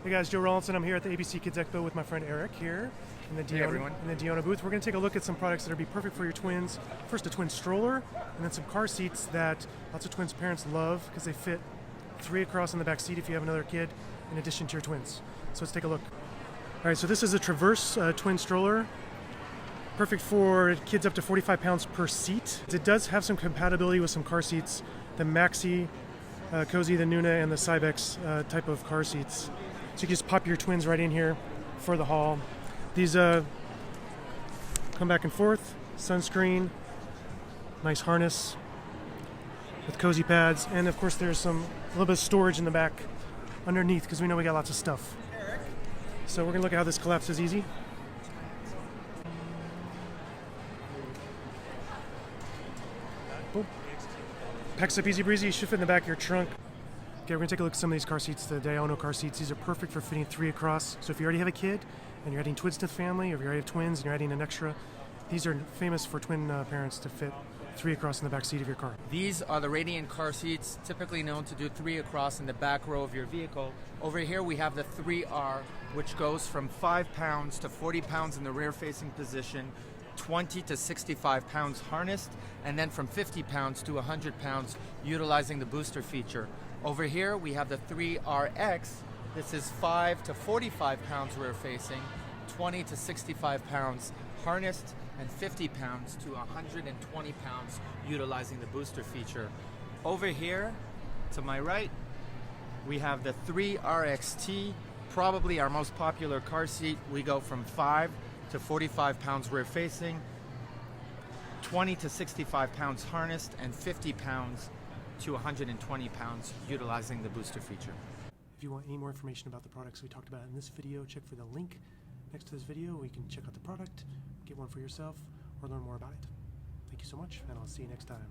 Hey guys, Joe Rollinson. I'm here at the ABC Kids Expo with my friend Eric here in the Diono booth. We're going to take a look at some products that will be perfect for your twins. First, a twin stroller, and then some car seats that lots of twins' parents love because they fit 3 across in the back seat if you have another kid, in addition to your twins. So let's take a look. All right, so this is a Traverse twin stroller. Perfect for kids up to 45 pounds per seat. It does have some compatibility with some car seats, the Maxi, Cozy, the Nuna, and the Cybex type of car seats. So you can just pop your twins right in here for the haul. These come back and forth, sunscreen, nice harness with cozy pads, and of course there's a little bit of storage in the back underneath because we know we got lots of stuff. So we're gonna look at how this collapses easy. Boom. Packs up easy breezy, you should fit in the back of your trunk. Okay, we're gonna take a look at some of these car seats, the Diono car seats. These are perfect for fitting 3 across. So if you already have a kid and you're adding twins to the family, or if you already have twins and you're adding an extra, these are famous for twin parents to fit 3 across in the back seat of your car. These are the Radiant car seats, typically known to do 3 across in the back row of your vehicle. Over here we have the 3R, which goes from 5 pounds to 40 pounds in the rear-facing position, 20 to 65 pounds harnessed, and then from 50 pounds to 100 pounds utilizing the booster feature. Over here we have the 3RX. This is 5 to 45 pounds rear facing, 20 to 65 pounds harnessed, and 50 pounds to 120 pounds utilizing the booster feature. Over here to my right we have the 3RXT, probably our most popular car seat. We go from 5 to 45 pounds rear facing, 20 to 65 pounds harnessed, and 50 pounds to 120 pounds utilizing the booster feature. If you want any more information about the products we talked about in this video, check for the link next to this video where you can check out the product, get one for yourself, or learn more about it. Thank you so much, and I'll see you next time.